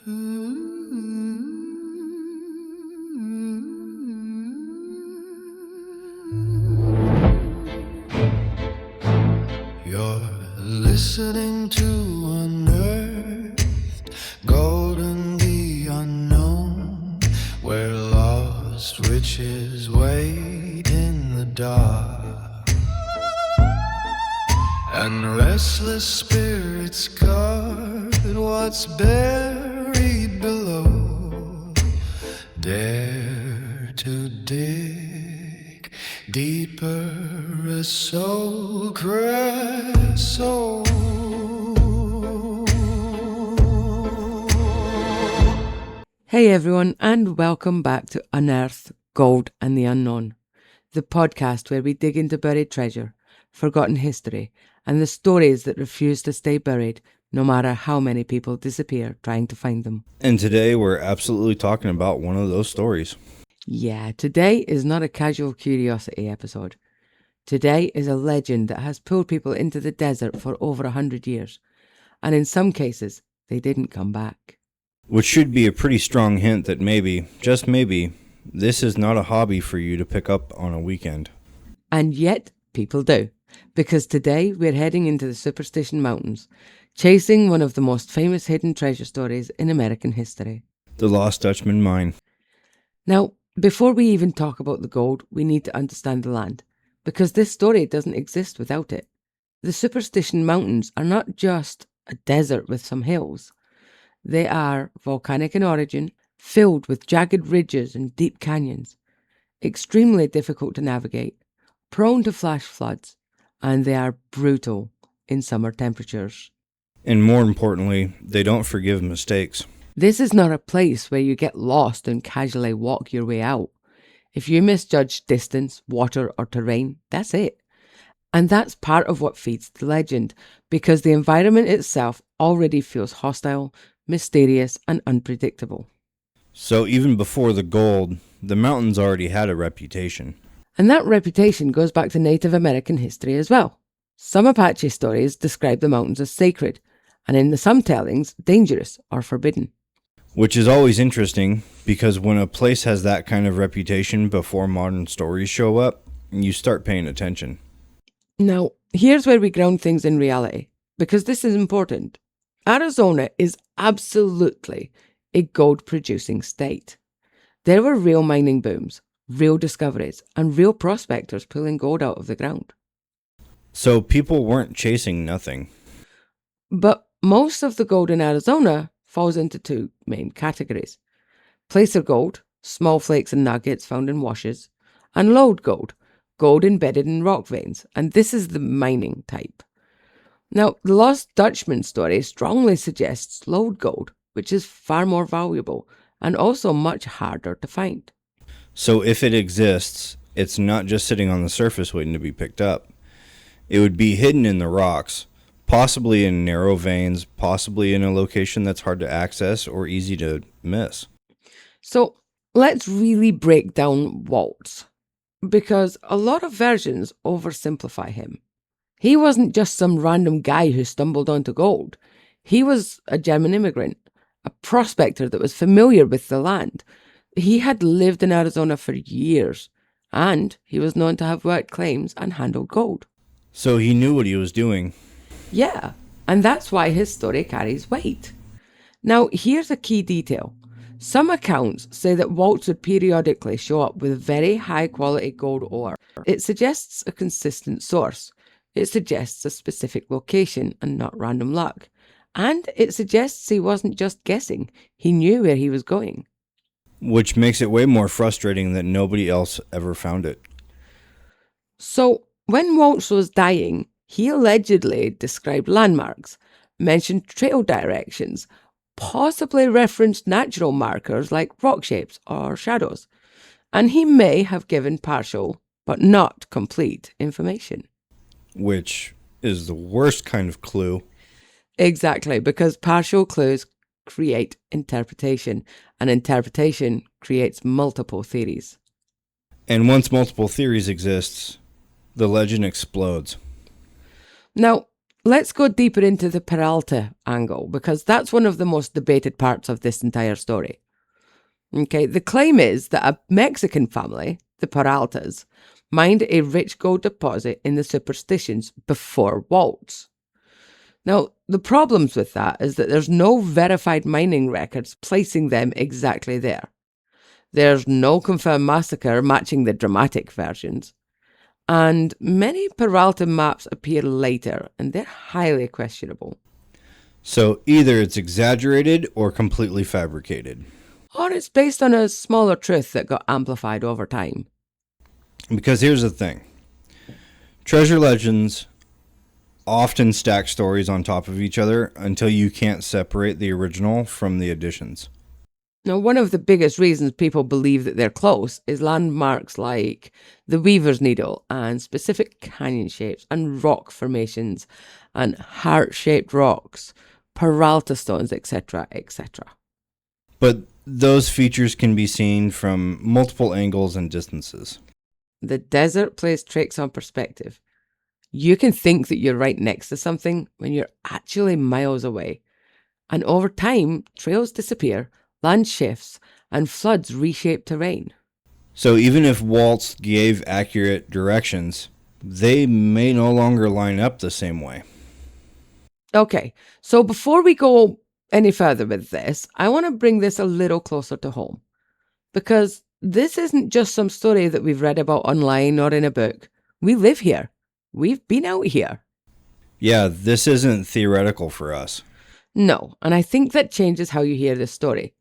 You're listening to Unearthed, golden the unknown, where lost witches wait in the dark, and restless spirits guard what's buried below. Dare to dig deeper, a soul cries soul. Hey everyone, and welcome back to Unearthed, Gold and the Unknown, the podcast where we dig into buried treasure, forgotten history, and the stories that refuse to stay buried no matter how many people disappear trying to find them. And today we're absolutely talking about one of those stories. Yeah, today is not a casual curiosity episode. Today is a legend that has pulled people into the desert for over 100 years, and in some cases, they didn't come back. Which should be a pretty strong hint that maybe, just maybe, this is not a hobby for you to pick up on a weekend. And yet, people do, because today we're heading into the Superstition Mountains, chasing one of the most famous hidden treasure stories in American history. The Lost Dutchman Mine. Now, before we even talk about the gold, we need to understand the land, because this story doesn't exist without it. The Superstition Mountains are not just a desert with some hills. They are volcanic in origin, filled with jagged ridges and deep canyons, extremely difficult to navigate, prone to flash floods, and they are brutal in summer temperatures. And more importantly, they don't forgive mistakes. This is not a place where you get lost and casually walk your way out. If you misjudge distance, water, or terrain, that's it. And that's part of what feeds the legend, because the environment itself already feels hostile, mysterious, and unpredictable. So even before the gold, the mountains already had a reputation. And that reputation goes back to Native American history as well. Some Apache stories describe the mountains as sacred, and in some tellings, dangerous or forbidden. Which is always interesting, because when a place has that kind of reputation before modern stories show up, you start paying attention. Now, here's where we ground things in reality, because this is important. Arizona is absolutely a gold-producing state. There were real mining booms, real discoveries, and real prospectors pulling gold out of the ground. So people weren't chasing nothing. But most of the gold in Arizona falls into two main categories: placer gold, small flakes and nuggets found in washes, and lode gold, gold embedded in rock veins, and this is the mining type. Now, the Lost Dutchman story strongly suggests lode gold, which is far more valuable and also much harder to find. So if it exists, it's not just sitting on the surface waiting to be picked up. It would be hidden in the rocks, possibly in narrow veins, possibly in a location that's hard to access or easy to miss. So let's really break down Waltz, because a lot of versions oversimplify him. He wasn't just some random guy who stumbled onto gold. He was a German immigrant, a prospector that was familiar with the land. He had lived in Arizona for years, and he was known to have worked claims and handled gold. So he knew what he was doing. Yeah, and that's why his story carries weight. Now, here's a key detail. Some accounts say that Waltz would periodically show up with very high-quality gold ore. It suggests a consistent source. It suggests a specific location and not random luck. And it suggests he wasn't just guessing. He knew where he was going. Which makes it way more frustrating that nobody else ever found it. So, when Waltz was dying, he allegedly described landmarks, mentioned trail directions, possibly referenced natural markers like rock shapes or shadows, and he may have given partial, but not complete, information. Which is the worst kind of clue. Exactly, because partial clues create interpretation, and interpretation creates multiple theories. And once multiple theories exist, the legend explodes. Now, let's go deeper into the Peralta angle, because that's one of the most debated parts of this entire story. Okay, the claim is that a Mexican family, the Peraltas, mined a rich gold deposit in the Superstitions before Waltz. Now, the problems with that is that there's no verified mining records placing them exactly there. There's no confirmed massacre matching the dramatic versions. And many Peralta maps appear later, and they're highly questionable. So either it's exaggerated or completely fabricated. Or it's based on a smaller truth that got amplified over time. Because here's the thing. Treasure legends often stack stories on top of each other until you can't separate the original from the additions. Now, one of the biggest reasons people believe that they're close is landmarks like the Weaver's Needle and specific canyon shapes and rock formations and heart-shaped rocks, Peralta stones, etc., etc. But those features can be seen from multiple angles and distances. The desert plays tricks on perspective. You can think that you're right next to something when you're actually miles away. And over time, trails disappear, land shifts, and floods reshape terrain. So even if Waltz gave accurate directions, they may no longer line up the same way. Okay, so before we go any further with this, I want to bring this a little closer to home. Because this isn't just some story that we've read about online or in a book. We live here. We've been out here. Yeah, this isn't theoretical for us. No, and I think that changes how you hear this story.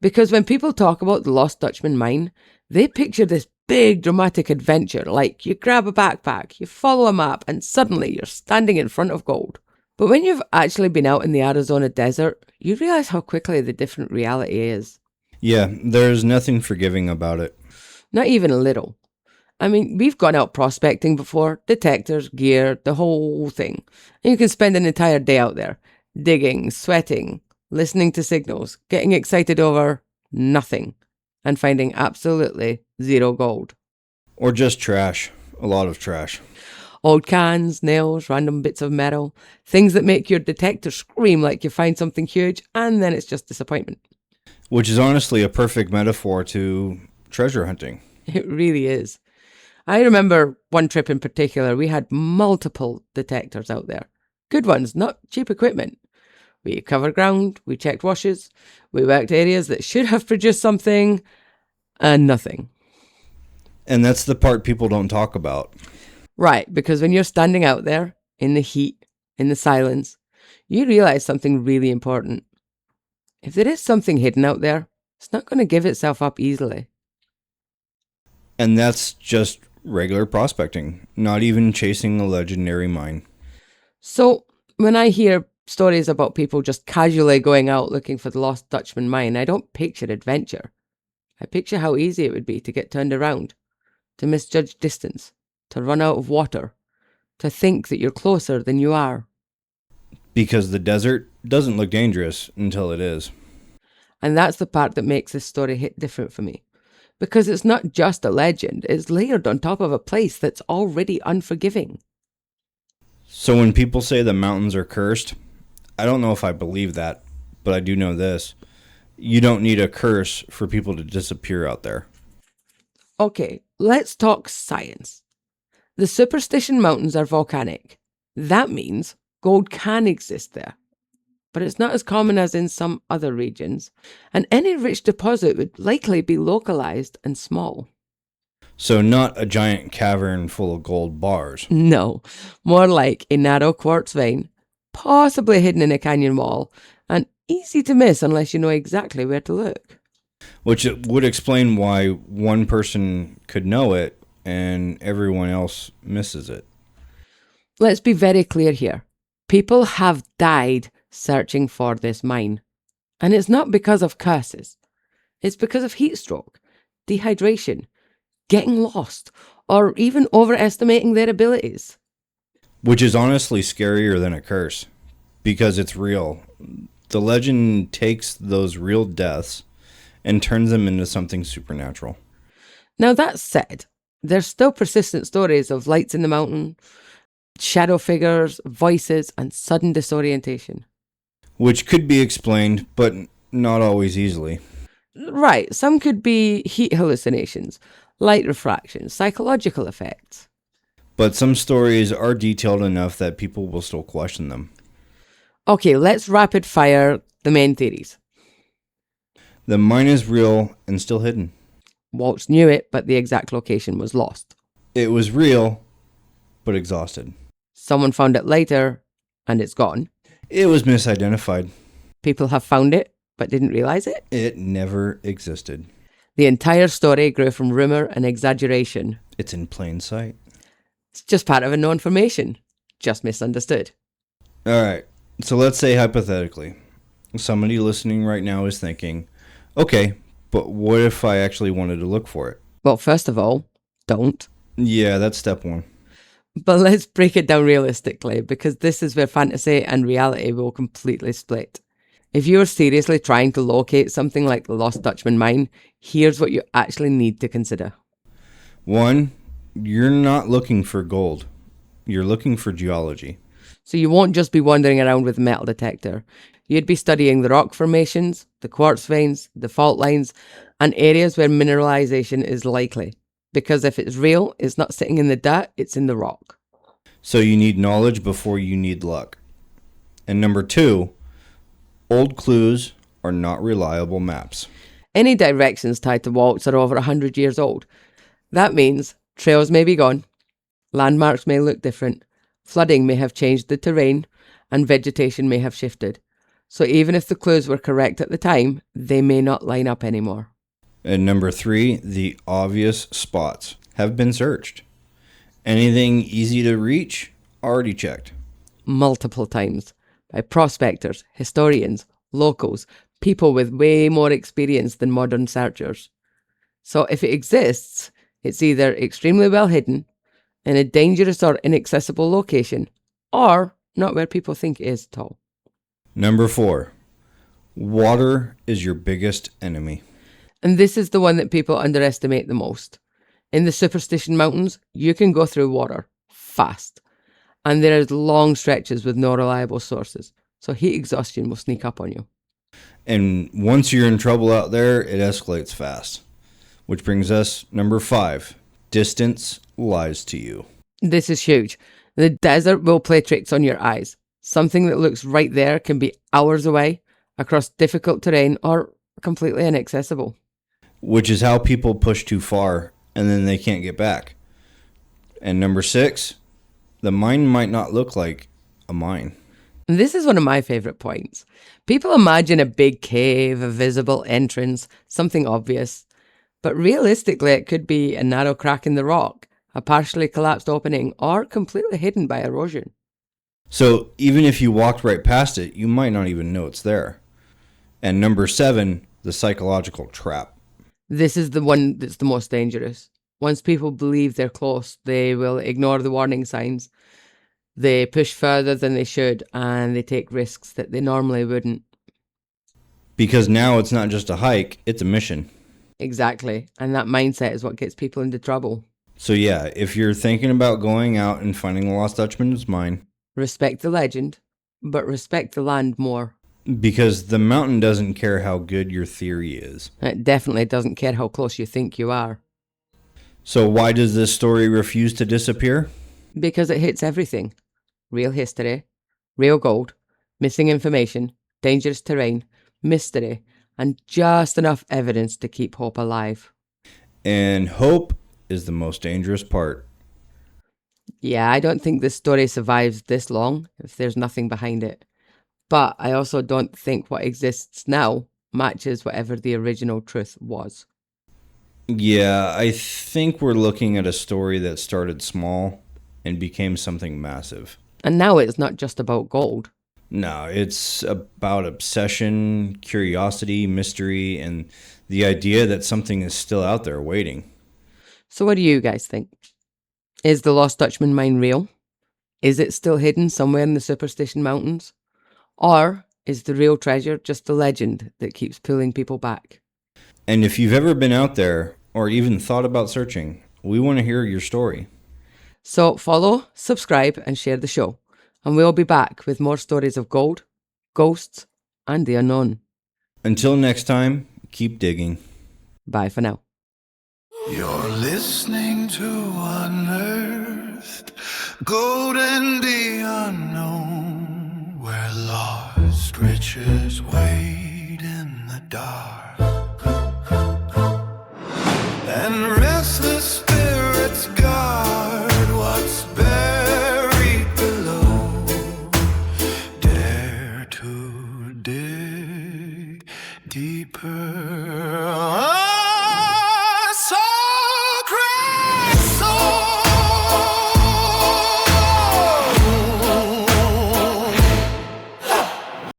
Because when people talk about the Lost Dutchman Mine, they picture this big dramatic adventure, like you grab a backpack, you follow a map, and suddenly you're standing in front of gold. But when you've actually been out in the Arizona desert, you realize how quickly the different reality is. Yeah, there's nothing forgiving about it. Not even a little. I mean, we've gone out prospecting before, detectors, gear, the whole thing. And you can spend an entire day out there, digging, sweating, listening to signals, getting excited over nothing, and finding absolutely zero gold. Or just trash. A lot of trash. Old cans, nails, random bits of metal, things that make your detector scream like you find something huge, and then it's just disappointment. Which is honestly a perfect metaphor to treasure hunting. It really is. I remember one trip in particular, we had multiple detectors out there. Good ones, not cheap equipment. We covered ground, we checked washes, we worked areas that should have produced something, and nothing. And that's the part people don't talk about. Right, because when you're standing out there, in the heat, in the silence, you realize something really important. If there is something hidden out there, it's not going to give itself up easily. And that's just regular prospecting, not even chasing a legendary mine. So, when I hear stories about people just casually going out looking for the Lost Dutchman Mine, I don't picture adventure. I picture how easy it would be to get turned around, to misjudge distance, to run out of water, to think that you're closer than you are. Because the desert doesn't look dangerous until it is. And that's the part that makes this story hit different for me. Because it's not just a legend, it's layered on top of a place that's already unforgiving. So when people say the mountains are cursed, I don't know if I believe that, but I do know this. You don't need a curse for people to disappear out there. Okay, let's talk science. The Superstition Mountains are volcanic. That means gold can exist there. But it's not as common as in some other regions, and any rich deposit would likely be localized and small. So not a giant cavern full of gold bars. No, more like a narrow quartz vein, possibly hidden in a canyon wall, and easy to miss unless you know exactly where to look. Which would explain why one person could know it and everyone else misses it. Let's be very clear here. People have died searching for this mine. And it's not because of curses. It's because of heat stroke, dehydration, getting lost, or even overestimating their abilities. Which is honestly scarier than a curse, because it's real. The legend takes those real deaths and turns them into something supernatural. Now that said, there's still persistent stories of lights in the mountain, Shadow figures, voices, and sudden disorientation. Which could be explained, but not always easily. Right, some could be heat hallucinations, light refraction, psychological effects. But some stories are detailed enough that people will still question them. Okay, let's rapid fire the main theories. The mine is real and still hidden. Waltz knew it, but the exact location was lost. It was real, but exhausted. Someone found it later, and it's gone. It was misidentified. People have found it, but didn't realize it. It never existed. The entire story grew from rumour and exaggeration. It's in plain sight. It's just part of a known formation, just misunderstood. All right, so let's say hypothetically, somebody listening right now is thinking, okay, but what if I actually wanted to look for it? Well, first of all, don't. Yeah, that's step one. But let's break it down realistically, because this is where fantasy and reality will completely split. If you're seriously trying to locate something like the Lost Dutchman Mine, here's what you actually need to consider. 1, you're not looking for gold. You're looking for geology. So you won't just be wandering around with a metal detector. You'd be studying the rock formations, the quartz veins, the fault lines, and areas where mineralization is likely. Because if it's real, it's not sitting in the dirt, it's in the rock. So you need knowledge before you need luck. And number 2, old clues are not reliable maps. Any directions tied to Waltz are over 100 years old. That means trails may be gone, landmarks may look different, flooding may have changed the terrain, and vegetation may have shifted. So even if the clues were correct at the time, they may not line up anymore. And number 3, the obvious spots have been searched. Anything easy to reach, already checked. Multiple times. By prospectors, historians, locals, people with way more experience than modern searchers. So if it exists, it's either extremely well hidden, in a dangerous or inaccessible location, or not where people think it is at all. Number 4, water is your biggest enemy. And this is the one that people underestimate the most. In the Superstition Mountains, you can go through water fast. And there is long stretches with no reliable sources. So heat exhaustion will sneak up on you. And once you're in trouble out there, it escalates fast. Which brings us number 5, distance lies to you. This is huge. The desert will play tricks on your eyes. Something that looks right there can be hours away, across difficult terrain, or completely inaccessible. Which is how people push too far and then they can't get back. And number 6, the mine might not look like a mine. And this is one of my favourite points. People imagine a big cave, a visible entrance, something obvious. But realistically, it could be a narrow crack in the rock, a partially collapsed opening, or completely hidden by erosion. So even if you walked right past it, you might not even know it's there. And number 7, the psychological trap. This is the one that's the most dangerous. Once people believe they're close, they will ignore the warning signs. They push further than they should, and they take risks that they normally wouldn't. Because now it's not just a hike, it's a mission. Exactly. And that mindset is what gets people into trouble. So yeah, if you're thinking about going out and finding the Lost Dutchman's mine, Respect the legend, but respect the land more. because the mountain doesn't care how good your theory is. It definitely doesn't care how close you think you are. So why does this story refuse to disappear? Because it hits everything. Real history, real gold, missing information, dangerous terrain, mystery, and just enough evidence to keep hope alive. And hope is the most dangerous part. Yeah, I don't think this story survives this long if there's nothing behind it. But I also don't think what exists now matches whatever the original truth was. Yeah, I think we're looking at a story that started small and became something massive. And now it's not just about gold. No, it's about obsession, curiosity, mystery, and the idea that something is still out there waiting. So what do you guys think? Is the Lost Dutchman Mine real? Is it still hidden somewhere in the Superstition Mountains? Or is the real treasure just a legend that keeps pulling people back? And if you've ever been out there or even thought about searching, we want to hear your story. So follow, subscribe, and share the show. And we'll be back with more stories of gold, ghosts, and the unknown. Until next time, keep digging. Bye for now. You're listening to Unearthed, gold and the unknown, where lost riches wait in the dark. And